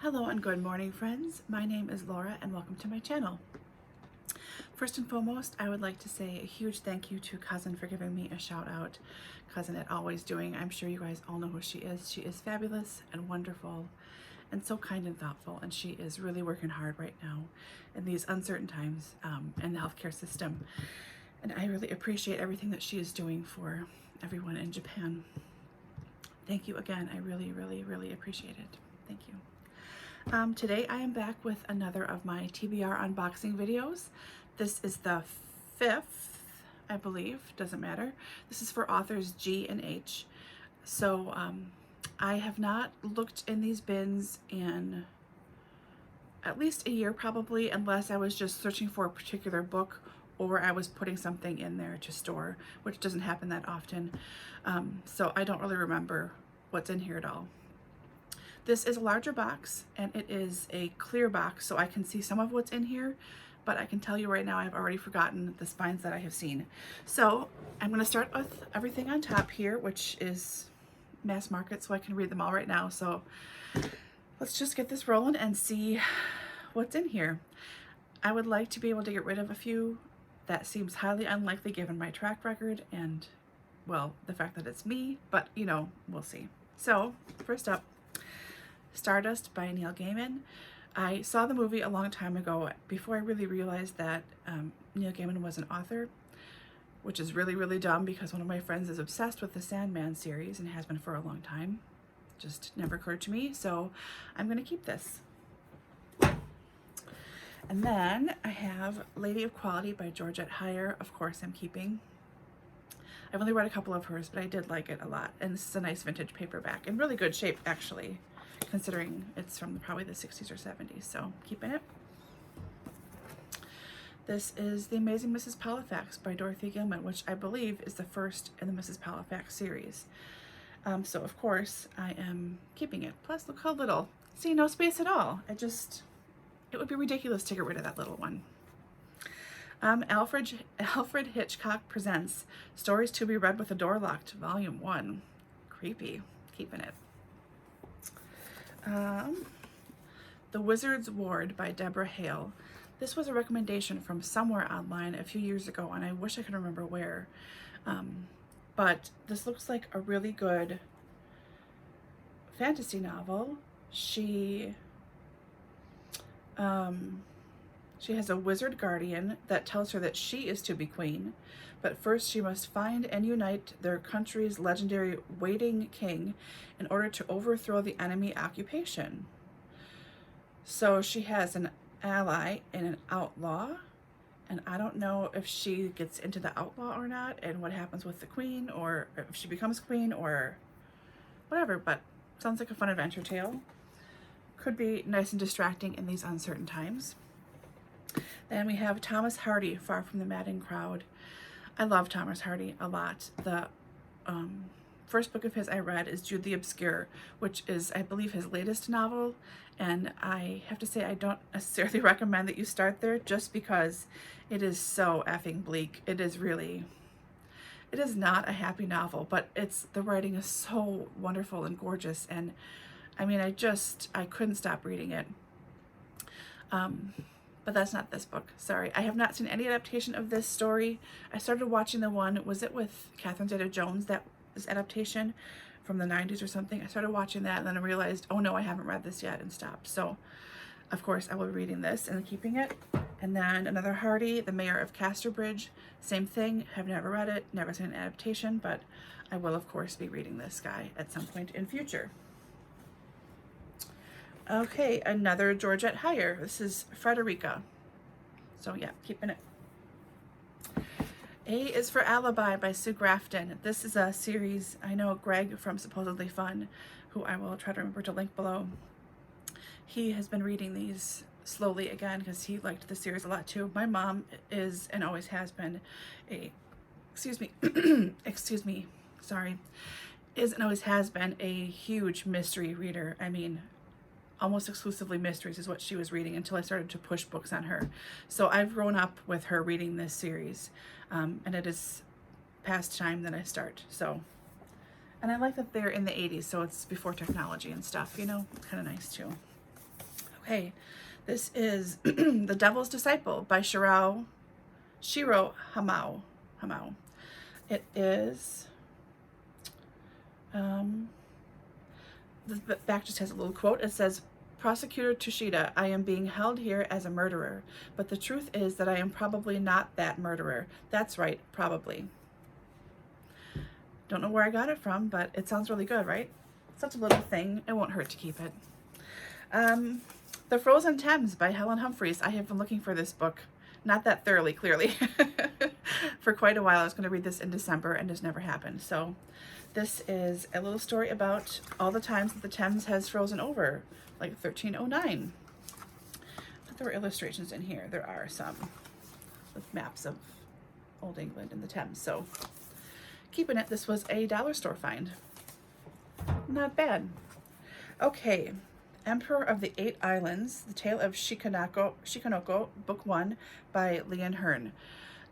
Hello and good morning, friends. My name is Laura and welcome to my channel. First and foremost, I would like to say a huge thank you to Cousin for giving me a shout out. Cousin at Always Doing. I'm sure you guys all know who she is. She is fabulous and wonderful and so kind and thoughtful, and she is really working hard right now in these uncertain times in the healthcare system. And I really appreciate everything that she is doing for everyone in Japan. Thank you again. I really appreciate it. Thank you. Today I am back with another of my TBR unboxing videos. This is the 5th, I believe, doesn't matter. This is for authors G and H. So I have not looked in these bins in at least a year probably, unless I was just searching for a particular book or I was putting something in there to store, which doesn't happen that often. So I don't really remember what's in here at all. This is a larger box and it is a clear box, so I can see some of what's in here, but I can tell you right now I've already forgotten the spines that I have seen. So I'm going to start with everything on top here, which is mass market, so I can read them all right now. So let's just get this rolling and see what's in here. I would like to be able to get rid of a few. That seems highly unlikely given my track record and, well, the fact that it's me, but you know, we'll see. So first up, Stardust by Neil Gaiman. I saw the movie a long time ago before I really realized that Neil Gaiman was an author, which is really dumb because one of my friends is obsessed with the Sandman series and has been for a long time. Just never occurred to me, so I'm going to keep this. And then I have Lady of Quality by Georgette Heyer. Of course I'm keeping. I've only read a couple of hers, but I did like it a lot. And this is a nice vintage paperback in really good shape, actually, considering it's from probably the 60s or 70s, so keeping it. This is The Amazing Mrs. Polifax by Dorothy Gilman, which I believe is the first in the Mrs. Polifax series. So of course I am keeping it. Plus look how little. See, no space at all. It would be ridiculous to get rid of that little one. Alfred Hitchcock presents Stories to be Read with the Door Locked, Volume 1. Creepy. Keeping it. The Wizard's Ward by Deborah Hale. This was a recommendation from somewhere online a few years ago, and I wish I could remember where. But this looks like a really good fantasy novel. She has a wizard guardian that tells her that she is to be queen, but first she must find and unite their country's legendary waiting king in order to overthrow the enemy occupation. So she has an ally and an outlaw, and I don't know if she gets into the outlaw or not and what happens with the queen, or if she becomes queen or whatever, but sounds like a fun adventure tale. Could be nice and distracting in these uncertain times. Then we have Thomas Hardy, Far from the Madding Crowd. I love Thomas Hardy a lot. The first book of his I read is Jude the Obscure, which is, I believe, his latest novel. And I have to say, I don't necessarily recommend that you start there just because it is so effing bleak. It is not a happy novel, but the writing is so wonderful and gorgeous. And I mean, I couldn't stop reading it. But that's not this book. Sorry. I have not seen any adaptation of this story. I started watching the one, was it with Catherine Zeta-Jones, that was adaptation from the 90s or something? I started watching that and then I realized, oh no, I haven't read this yet, and stopped. So, of course, I will be reading this and keeping it. And then another Hardy, The Mayor of Casterbridge. Same thing. Have never read it, never seen an adaptation, but I will, of course, be reading this guy at some point in future. Okay, another Georgette Heyer. This is Frederica. So yeah, keeping it. A is for Alibi by Sue Grafton. This is a series, I know Greg from Supposedly Fun, who I will try to remember to link below. He has been reading these slowly again because he liked the series a lot too. My mom is, and always has been, is and always has been a huge mystery reader. I mean, almost exclusively mysteries is what she was reading until I started to push books on her. So I've grown up with her reading this series, and it is past time that I start. So, and I like that they're in the 80s, so it's before technology and stuff, you know, kind of nice too. Okay, this is The Devil's Disciple by Shiro Hamao. It is, the back just has a little quote. It says, "Prosecutor Tushida, I am being held here as a murderer, but the truth is that I am probably not that murderer. That's right, probably." Don't know where I got it from, but it sounds really good, right? Such a little thing, it won't hurt to keep it. The Frozen Thames by Helen Humphreys. I have been looking for this book, not that thoroughly, clearly, for quite a while. I was going to read this in December and it's never happened. So this is a little story about all the times that the Thames has frozen over, like 1309. But there were illustrations in here. There are some with maps of Old England and the Thames. So keeping it. This was a dollar store find. Not bad. Okay. Emperor of the Eight Islands, The Tale of Shikanoko, Book 1 by Leanne Hearn.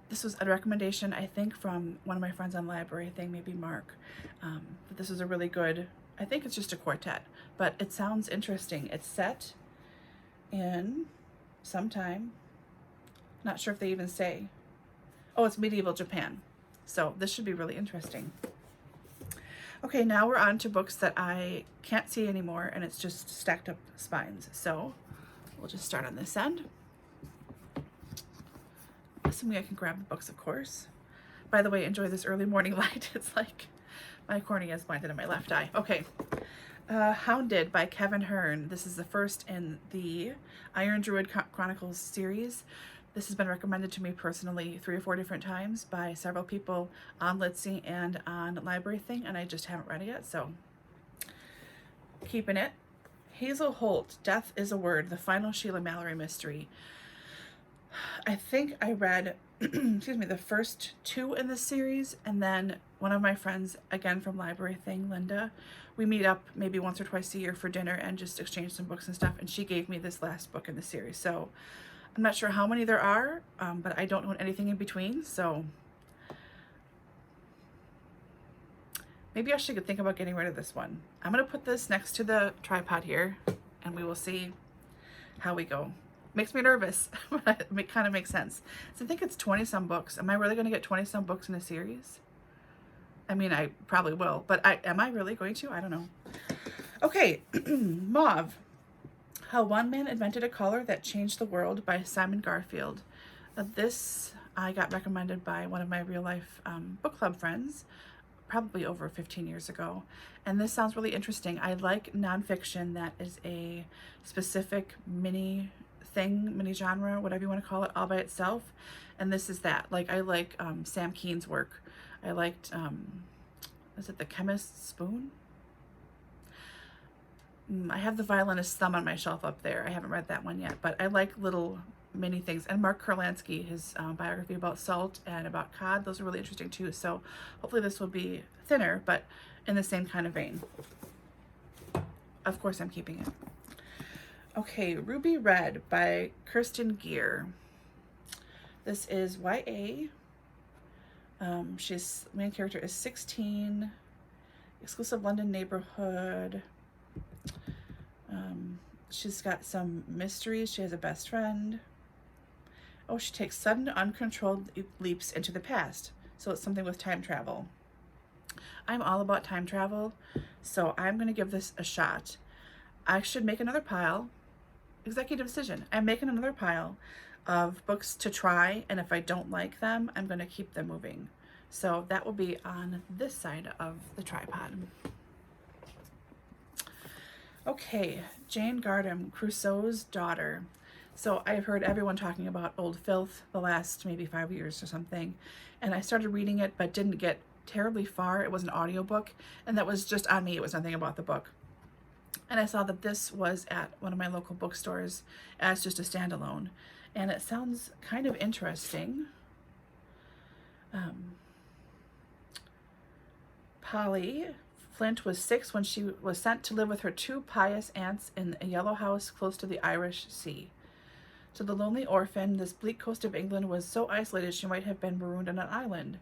This was a recommendation, I think, from one of my friends on library, I think maybe Mark. But this is a really good, I think it's just a quartet, but it sounds interesting. It's set in sometime, not sure if they even say, oh, it's medieval Japan. So this should be really interesting. Okay, now we're on to books that I can't see anymore, and it's just stacked up spines. So we'll just start on this end. Assuming I can grab the books, of course. By the way, enjoy this early morning light. It's like my cornea is blinded in my left eye. Okay, Hounded by Kevin Hearn. This is the first in the Iron Druid Chronicles series. This has been recommended to me personally 3 or 4 different times by several people on Litsy and on Library Thing, and I just haven't read it yet, so keeping it. Hazel Holt, Death is a Word, the final Sheila Mallory mystery. I think I read, excuse me, the first 2 in the series, and then one of my friends, again from Library Thing, Linda, we meet up maybe once or twice a year for dinner and just exchange some books and stuff, and she gave me this last book in the series. So I'm not sure how many there are, but I don't own anything in between, so maybe I should think about getting rid of this one. I'm going to put this next to the tripod here, and we will see how we go. Makes me nervous, but it kind of makes sense. So I think it's 20-some books. Am I really going to get 20-some books in a series? I mean, I probably will, but am I really going to? I don't know. Okay, Mauve. How One Man Invented a Color That Changed the World by Simon Garfield. This I got recommended by one of my real life book club friends, probably over 15 years ago. And this sounds really interesting. I like nonfiction that is a specific mini genre, whatever you want to call it, all by itself. And this is that. Like, I like Sam Keen's work. I liked, is it The Chemist's Spoon? I have The Violinist's Thumb on my shelf up there. I haven't read that one yet, but I like little mini things. And Mark Kurlansky, his biography about salt and about cod, those are really interesting too. So hopefully this will be thinner, but in the same kind of vein. Of course I'm keeping it. Okay, Ruby Red by Kirsten Gear. This is YA. She's main character is 16, exclusive London neighborhood. She's got some mysteries. She has a best friend. Oh, she takes sudden, uncontrolled leaps into the past. So it's something with time travel. I'm all about time travel, so I'm going to give this a shot. I should make another pile. Executive decision. I'm making another pile of books to try, and if I don't like them, I'm going to keep them moving. So that will be on this side of the tripod. Okay, Jane Gardam, Crusoe's Daughter. So I've heard everyone talking about Old Filth the last maybe 5 years or something, and I started reading it but didn't get terribly far. It was an audiobook, and that was just on me. It was nothing about the book. And I saw that this was at one of my local bookstores as just a standalone, and it sounds kind of interesting. Polly Flint was 6 when she was sent to live with her 2 pious aunts in a yellow house close to the Irish Sea. To the lonely orphan, this bleak coast of England was so isolated she might have been marooned on an island.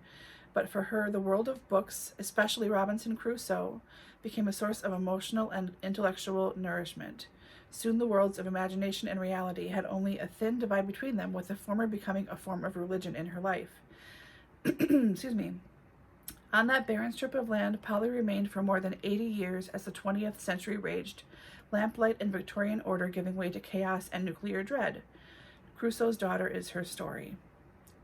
but for her, the world of books, especially Robinson Crusoe, became a source of emotional and intellectual nourishment. Soon the worlds of imagination and reality had only a thin divide between them, with the former becoming a form of religion in her life. Excuse me. On that barren strip of land, Polly remained for more than 80 years as the 20th century raged, lamplight and Victorian order giving way to chaos and nuclear dread. Crusoe's Daughter is her story.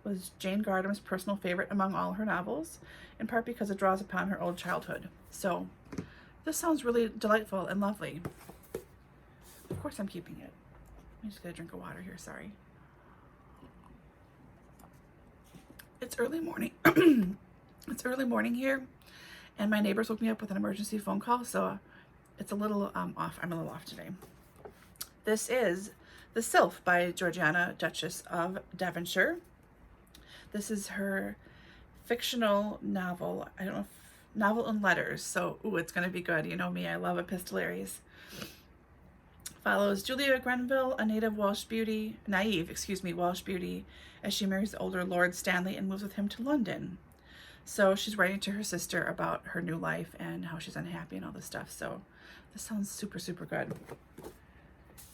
It was Jane Gardam's personal favorite among all her novels, in part because it draws upon her old childhood. So, this sounds really delightful and lovely. Of course I'm keeping it. I'm just gonna drink of water here, sorry. It's early morning. It's early morning here, and my neighbors woke me up with an emergency phone call, so it's a little off. I'm a little off today. This is The Sylph by Georgiana, Duchess of Devonshire. This is her fictional novel. I don't know if novel and letters, so it's going to be good. You know me, I love epistolaries. Follows Julia Grenville, a naive Welsh beauty, as she marries the older Lord Stanley and moves with him to London. So she's writing to her sister about her new life and how she's unhappy and all this stuff. So this sounds super, super good.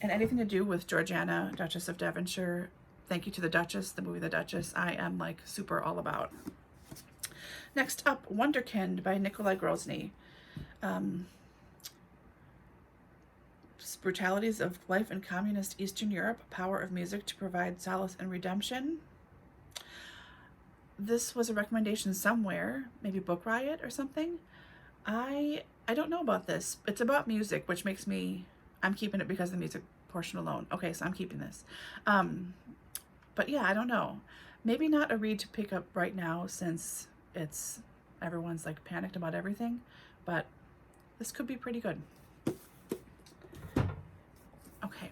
And anything to do with Georgiana, Duchess of Devonshire, thank you to the Duchess, the movie The Duchess, I am like super all about. Next up, Wonderkind by Nikolai Grozny. Brutalities of life in communist Eastern Europe, power of music to provide solace and redemption. This was a recommendation somewhere, maybe Book Riot or something. I don't know about this. It's about music, which makes me, I'm keeping it because of the music portion alone. Okay, so I'm keeping this. But yeah, I don't know. Maybe not a read to pick up right now since everyone's like panicked about everything, but this could be pretty good. Okay.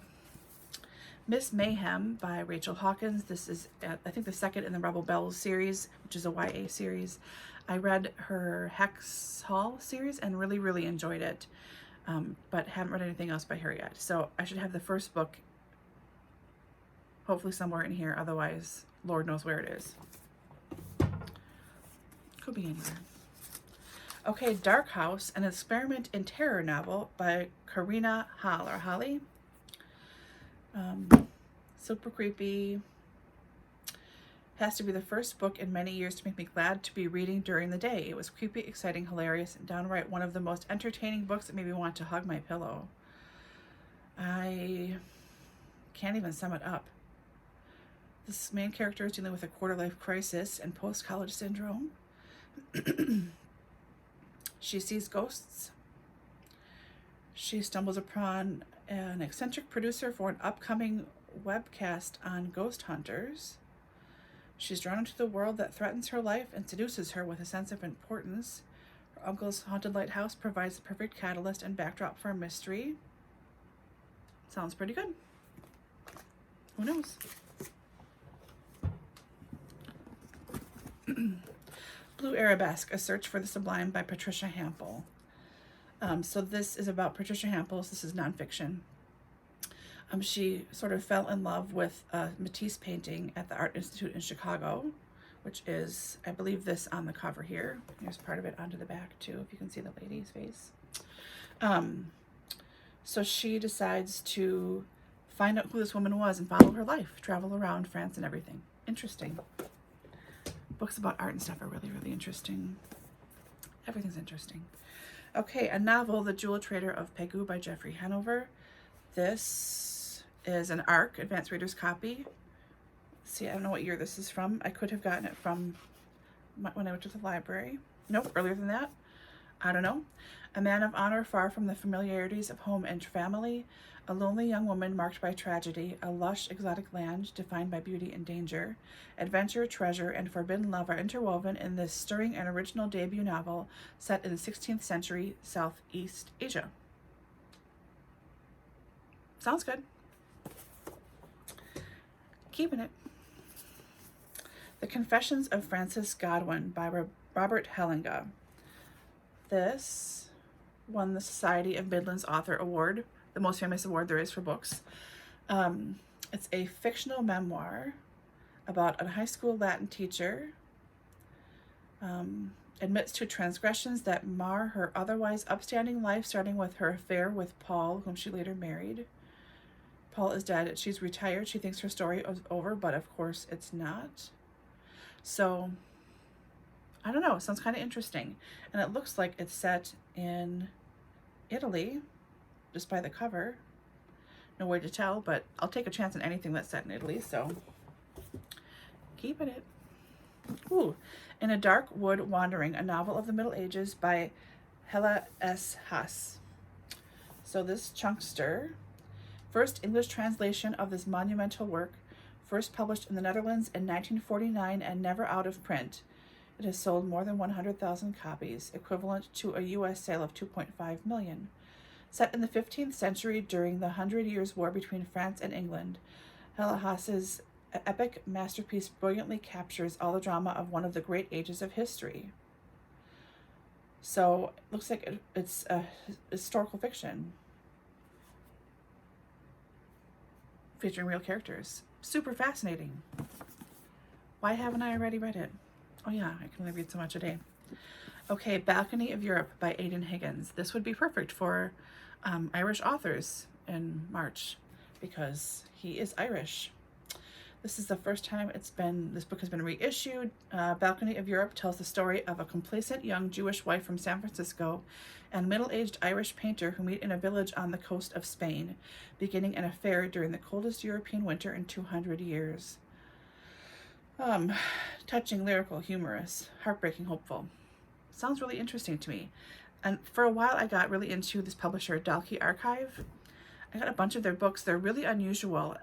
Miss Mayhem by Rachel Hawkins. This is, I think, the second in the Rebel Bells series, which is a YA series. I read her Hex Hall series and really, really enjoyed it, but haven't read anything else by her yet. So I should have the first book hopefully somewhere in here. Otherwise, Lord knows where it is. Could be anywhere. Okay, Dark House, an experiment in terror novel by Karina Holly. Super creepy. Has to be the first book in many years to make me glad to be reading during the day. It was creepy, exciting, hilarious, and downright one of the most entertaining books that made me want to hug my pillow. I can't even sum it up. This main character is dealing with a quarter-life crisis and post-college syndrome. She sees ghosts. She stumbles upon an eccentric producer for an upcoming webcast on ghost hunters. She's drawn into the world that threatens her life and seduces her with a sense of importance. Her uncle's haunted lighthouse provides the perfect catalyst and backdrop for a mystery. Sounds pretty good. Who knows? Blue Arabesque, A Search for the Sublime by Patricia Hampel. So this is about Patricia Hampel. This is nonfiction. She sort of fell in love with a Matisse painting at the Art Institute in Chicago, which is, I believe, this on the cover here. Here's part of it onto the back too, if you can see the lady's face. So she decides to find out who this woman was and follow her life, travel around France and everything. Interesting. Books about art and stuff are really, really interesting. Everything's interesting. Okay, a novel, The Jewel Trader of Pegu by Jeffrey Hanover. This is an ARC, Advanced Reader's Copy. See, I don't know what year this is from. I could have gotten it from when I went to the library. Nope, earlier than that. I don't know. A man of honor far from the familiarities of home and family. A lonely young woman marked by tragedy. A lush, exotic land defined by beauty and danger. Adventure, treasure, and forbidden love are interwoven in this stirring and original debut novel set in the 16th century Southeast Asia. Sounds good. Keeping it. The Confessions of Francis Godwin by Robert Hellinga. This won the Society of Midlands Author Award, the most famous award there is for books. It's a fictional memoir about a high school Latin teacher Admits to transgressions that mar her otherwise upstanding life, starting with her affair with Paul, whom she later married. Paul is dead. She's retired. She thinks her story is over, but of course it's not. So, I don't know. It sounds kind of interesting. And it looks like it's set in Italy, just by the cover. No way to tell, but I'll take a chance on anything that's set in Italy, so keeping it. Ooh, In a Dark Wood Wandering, a novel of the Middle Ages by Hella S. Haas. So this chunkster, first English translation of this monumental work, first published in the Netherlands in 1949 and never out of print. It has sold more than 100,000 copies, equivalent to a U.S. sale of 2.5 million. Set in the 15th century during the 100 Years' War between France and England, Hella Haas's epic masterpiece brilliantly captures all the drama of one of the great ages of history. So it looks like it's a historical fiction featuring real characters. Super fascinating. Why haven't I already read it? Oh yeah, I can only read so much a day. Okay, Balcony of Europe by Aidan Higgins. This would be perfect for Irish authors in March because he is Irish. This is the first time this book has been reissued. Balcony of Europe tells the story of a complacent young Jewish wife from San Francisco and a middle-aged Irish painter who meet in a village on the coast of Spain, beginning an affair during the coldest European winter in 200 years. Touching, lyrical, humorous, heartbreaking, hopeful. Sounds really interesting to me. And for a while I got really into this publisher, Dalkey Archive. I got a bunch of their books. They're really unusual,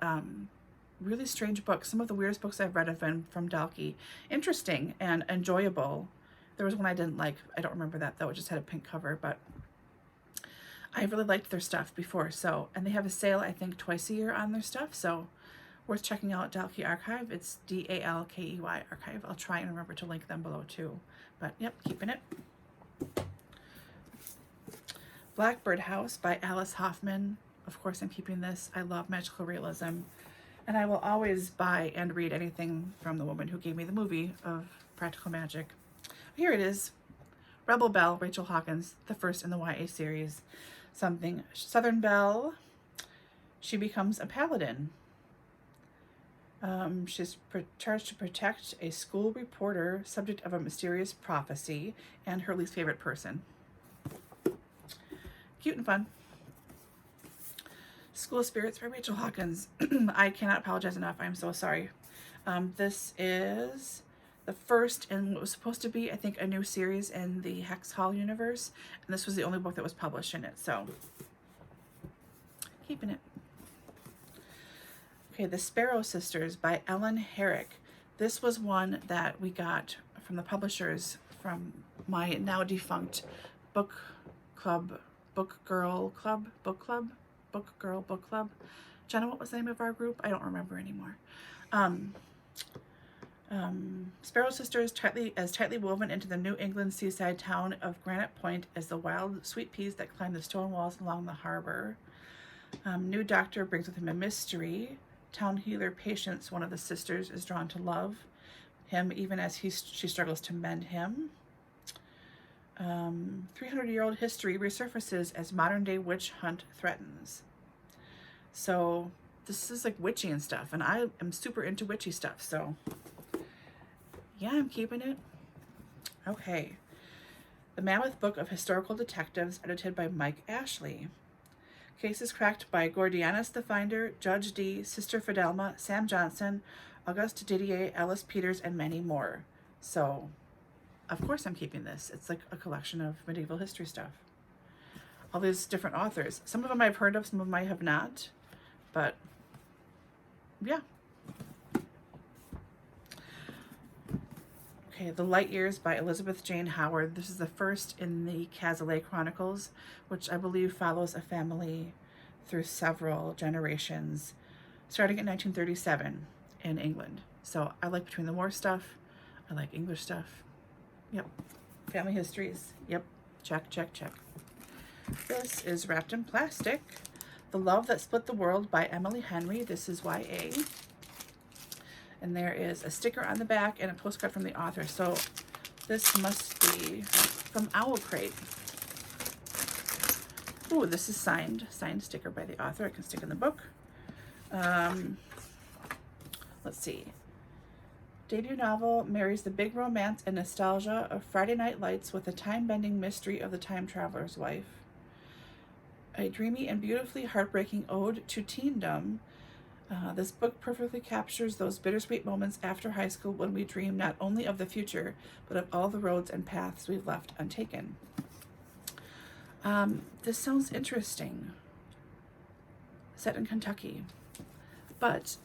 really strange books. Some of the weirdest books I've read have been from Dalkey. Interesting and enjoyable. There was one I didn't like. I don't remember that though. It just had a pink cover, but I really liked their stuff before. So, and they have a sale, I think, twice a year on their stuff. So worth checking out. Dalkey Archive. It's Dalkey Archive. I'll try and remember to link them below too. But yep, keeping it. Blackbird House by Alice Hoffman. Of course I'm keeping this. I love magical realism. And I will always buy and read anything from the woman who gave me the movie of Practical Magic. Here it is. Rebel Belle, Rachel Hawkins, the first in the YA series. Something Southern Belle. She becomes a paladin. She's charged to protect a school reporter, subject of a mysterious prophecy, and her least favorite person. Cute and fun. School Spirits by Rachel Hawkins. I cannot apologize enough. I'm so sorry. This is the first in what was supposed to be, I think, a new series in the Hex Hall universe. And this was the only book that was published in it. So, keeping it. Okay, The Sparrow Sisters by Ellen Herrick. This was one that we got from the publishers from my now defunct book girl book club. Jenna, what was the name of our group? I don't remember anymore. Sparrow Sisters tightly woven into the New England seaside town of Granite Point as the wild sweet peas that climb the stone walls along the harbor. New doctor brings with him a mystery. Town healer Patience, one of the sisters, is drawn to love him even as she struggles to mend him. 300-year-old history resurfaces as modern-day witch hunt threatens. So this is like witchy and stuff, and I am super into witchy stuff, so yeah, I'm keeping it. Okay. The Mammoth Book of Historical Detectives, edited by Mike Ashley. Cases cracked by Gordianus the Finder, Judge Dee, Sister Fidelma, Sam Johnson, Auguste Didier, Ellis Peters, and many more. So, of course I'm keeping this. It's like a collection of medieval history stuff. All these different authors. Some of them I've heard of, some of them I have not. But, yeah. Okay, The Light Years by Elizabeth Jane Howard. This is the first in the Cazalet Chronicles, which I believe follows a family through several generations, starting in 1937 in England. So I like Between the War stuff. I like English stuff. Yep. Family histories. Yep. Check, check, check. This is Wrapped in Plastic. The Love That Split the World by Emily Henry. This is YA. And there is a sticker on the back and a postcard from the author. So This must be from Owl Crate. Ooh, this is signed sticker by the author. I can stick in the book. Let's see. Debut novel marries the big romance and nostalgia of Friday Night Lights with the time-bending mystery of the time traveler's wife. A dreamy and beautifully heartbreaking ode to teendom. This book perfectly captures those bittersweet moments after high school when we dream not only of the future, but of all the roads and paths we've left untaken. This sounds interesting. Set in Kentucky. But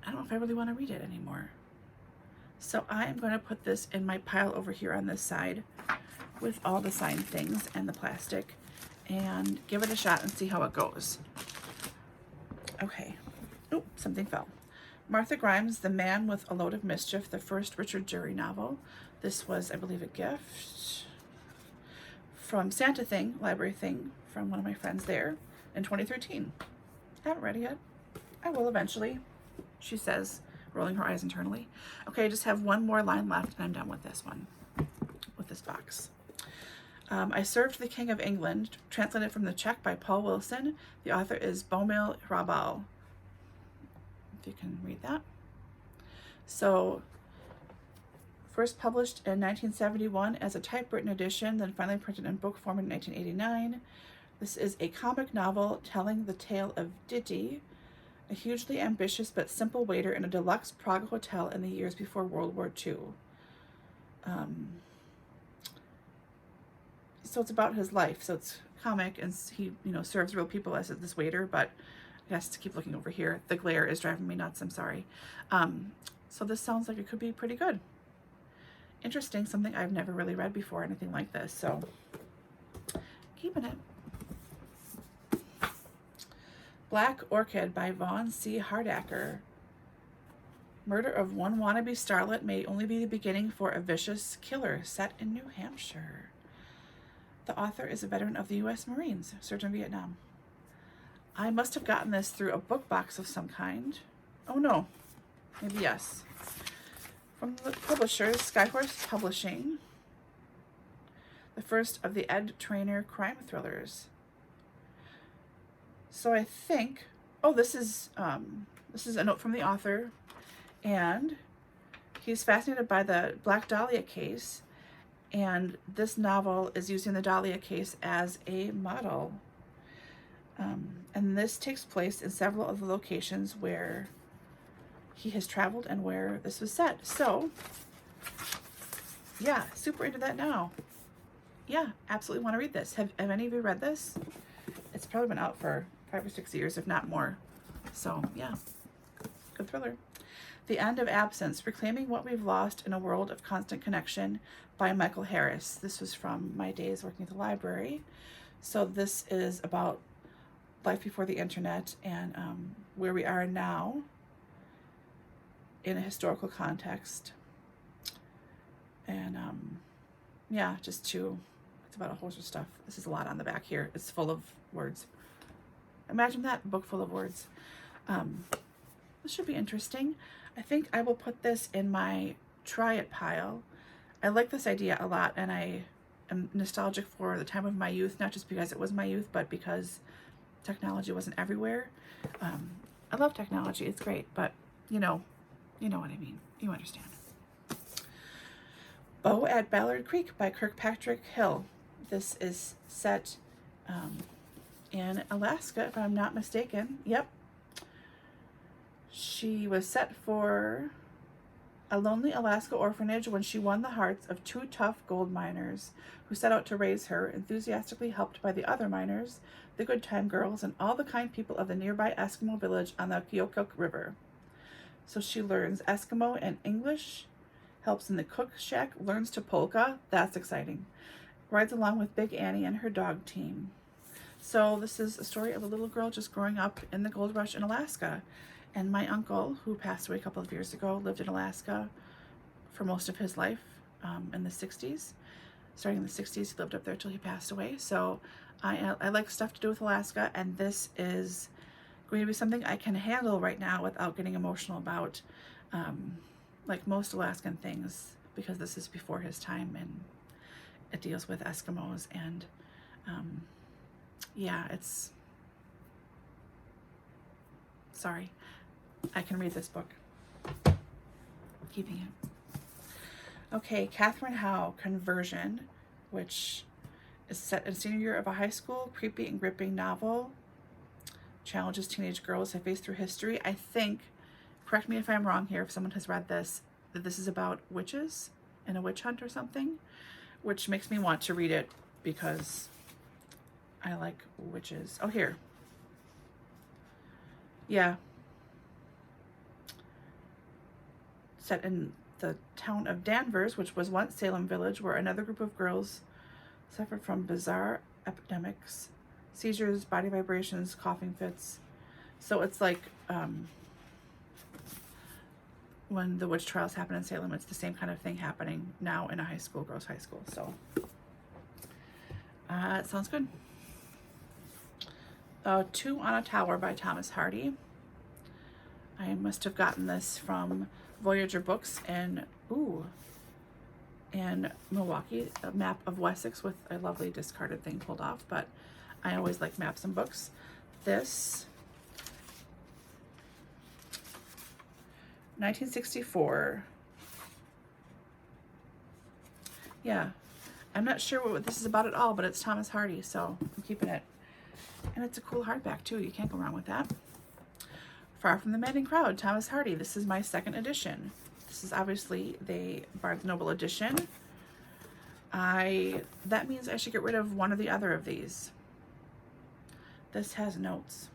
I don't know if I really want to read it anymore. So I am going to put this in my pile over here on this side with all the signed things and the plastic and give it a shot and see how it goes. Okay. Oh, something fell. Martha Grimes, The Man with a Load of Mischief, the first Richard Jury novel. This was, I believe, a gift from Santa Thing, Library Thing, from one of my friends there in 2013. I haven't read it yet. I will eventually, she says, rolling her eyes internally. Okay, I just have one more line left and I'm done with this one, with this box. I Served the King of England, translated from the Czech by Paul Wilson. The author is Bomil Hrabal. If you can read that. So, first published in 1971 as a typewritten edition, then finally printed in book form in 1989. This is a comic novel telling the tale of Didi, a hugely ambitious but simple waiter in a deluxe Prague hotel in the years before World War II. So it's about his life. So it's comic, and he, serves real people as this waiter. But I guess to keep looking over here, the glare is driving me nuts. I'm sorry. So this sounds like it could be pretty good. Interesting. Something I've never really read before, anything like this. So keeping it. Black Orchid by Vaughn C. Hardacker. Murder of one wannabe starlet may only be the beginning for a vicious killer set in New Hampshire. The author is a veteran of the U.S. Marines, served in Vietnam. I must have gotten this through a book box of some kind. Oh no, maybe yes. From the publishers, Skyhorse Publishing. The first of the Ed Trainer crime thrillers. So I think, this is a note from the author, and he's fascinated by the Black Dahlia case, and this novel is using the Dahlia case as a model. And this takes place in several of the locations where he has traveled and where this was set. So, yeah, super into that now. Yeah, absolutely want to read this. Have any of you read this? It's probably been out for 5 or 6 years, if not more. So, yeah, good thriller. The End of Absence, Reclaiming What We've Lost in a World of Constant Connection by Michael Harris. This was from my days working at the library. So this is about life before the internet and where we are now in a historical context. And yeah, it's about a whole bunch of stuff. This is a lot on the back here. It's full of words. Imagine that, a book full of words. This should be interesting. I think I will put this in my try it pile. I like this idea a lot, and I am nostalgic for the time of my youth, not just because it was my youth, but because technology wasn't everywhere. I love technology, it's great, but you know what I mean. You understand. Beau at Ballard Creek by Kirkpatrick Hill. This is set in Alaska, if I'm not mistaken. Yep. She was set for a lonely Alaska orphanage when she won the hearts of 2 tough gold miners who set out to raise her, enthusiastically helped by the other miners, the Good Time Girls, and all the kind people of the nearby Eskimo village on the Keokuk River. So she learns Eskimo and English, helps in the cook shack, learns to polka, that's exciting, rides along with Big Annie and her dog team. So this is a story of a little girl just growing up in the gold rush in Alaska. And my uncle, who passed away a couple of years ago, lived in Alaska for most of his life in the 60s. Starting in the 60s, he lived up there till he passed away. So I like stuff to do with Alaska, and this is going to be something I can handle right now without getting emotional about. Like most Alaskan things, because this is before his time, and it deals with Eskimos, and yeah, it's, sorry, I can read this book. Keeping it. Okay, Catherine Howe, Conversion, which is set in senior year of a high school, creepy and gripping novel. Challenges teenage girls to face through history. I think, correct me if I'm wrong here, if someone has read this, that this is about witches and a witch hunt or something, which makes me want to read it because I like witches. Oh, here. Yeah. Set in the town of Danvers, which was once Salem Village, where another group of girls suffered from bizarre epidemics, seizures, body vibrations, coughing fits. So it's like when the witch trials happen in Salem, it's the same kind of thing happening now in a high school, girls' high school. So it sounds good. Two on a Tower by Thomas Hardy. I must have gotten this from Voyager Books in Milwaukee, a map of Wessex with a lovely discarded thing pulled off, but I always like maps and books. This 1964. Yeah, I'm not sure what this is about at all, but it's Thomas Hardy, so I'm keeping it. And it's a cool hardback too, you can't go wrong with that. Far from the Madding Crowd, Thomas Hardy. This is my second edition. This is obviously the Barnes Noble edition. That means I should get rid of one or the other of these. This has notes,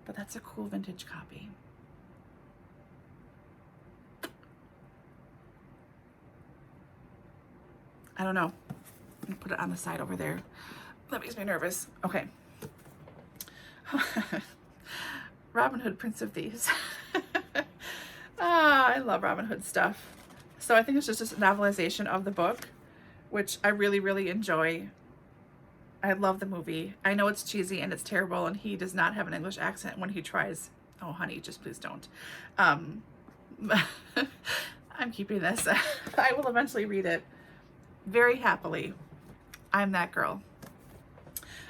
but that's a cool vintage copy. I don't know. I'm gonna put it on the side over there. That makes me nervous. Okay. Robin Hood, Prince of Thieves. I love Robin Hood stuff. So I think it's just a novelization of the book, which I really, really enjoy. I love the movie. I know it's cheesy and it's terrible, and he does not have an English accent when he tries. Oh, honey, just please don't. I'm keeping this. I will eventually read it very happily. I'm that girl.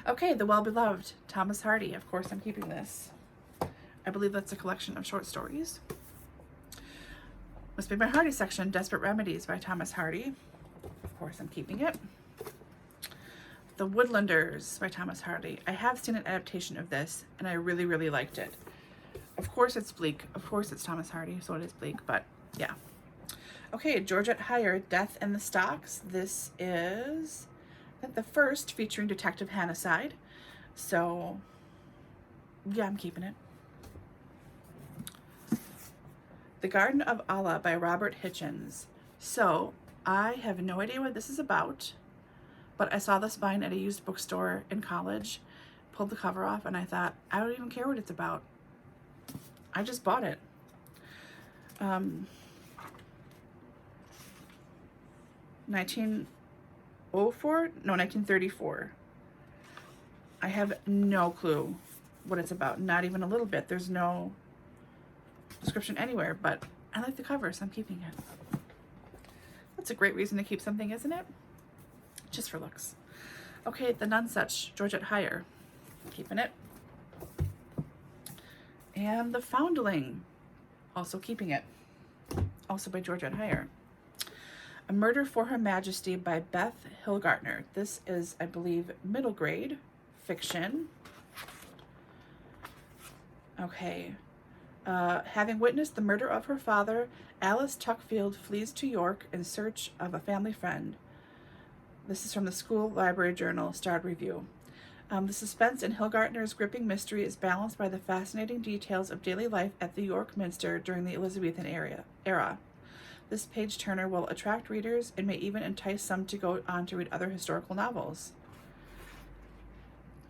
Okay, The Well-Beloved, Thomas Hardy. Of course, I'm keeping this. I believe that's a collection of short stories. Must Be My Hardy section, Desperate Remedies by Thomas Hardy. Of course, I'm keeping it. The Woodlanders by Thomas Hardy. I have seen an adaptation of this, and I really, really liked it. Of course, it's bleak. Of course, it's Thomas Hardy, so it is bleak, but yeah. Okay, Georgette Heyer, Death in the Stocks. This is, I think, the first featuring Detective Hanaside. So, yeah, I'm keeping it. The Garden of Allah by Robert Hitchens. So, I have no idea what this is about, but I saw this vine at a used bookstore in college, pulled the cover off, and I thought, I don't even care what it's about. I just bought it. 1934. I have no clue what it's about, not even a little bit. There's no description anywhere, but I like the cover, so I'm keeping it. That's a great reason to keep something, isn't it? Just for looks. Okay, The Nonsuch, Georgette Heyer. Keeping it. And The Foundling, also keeping it. Also by Georgette Heyer. A Murder for Her Majesty by Beth Hilgartner. This is, I believe, middle grade fiction. Okay. Having witnessed the murder of her father, Alice Tuckfield flees to York in search of a family friend. This is from the School Library Journal, Starred Review. The suspense in Hilgartner's gripping mystery is balanced by the fascinating details of daily life at the York Minster during the Elizabethan era. This page-turner will attract readers and may even entice some to go on to read other historical novels.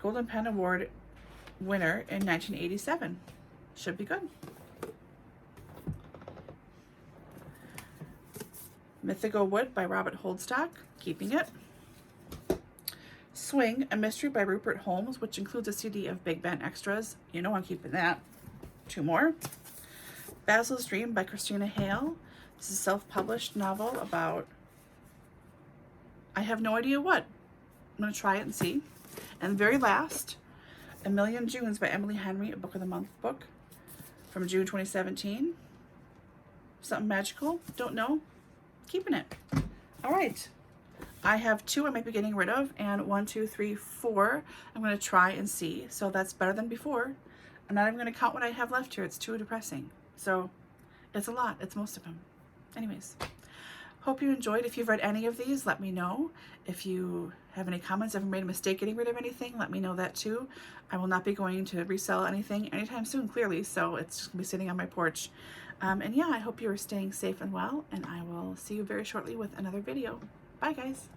Golden Pen Award winner in 1987. Should be good. Mythical Wood by Robert Holdstock. Keeping it. Swing, a mystery by Rupert Holmes, which includes a CD of Big Band extras. You know I'm keeping that. 2 more. Basil's Dream by Christina Hale. This is a self-published novel about, I have no idea what. I'm going to try it and see. And the very last, A Million Junes by Emily Henry, a Book of the Month book from June 2017. Something magical, don't know, keeping it. All right, I have 2 I might be getting rid of, and 1, 2, 3, 4 I'm going to try and see. So that's better than before. I'm not even going to count what I have left here. It's too depressing. So it's a lot. It's most of them. Anyways, hope you enjoyed. If you've read any of these, let me know. If you have any comments, if I made a mistake getting rid of anything, let me know that too. I will not be going to resell anything anytime soon, clearly, so it's going to be sitting on my porch. And yeah, I hope you are staying safe and well, and I will see you very shortly with another video. Bye, guys.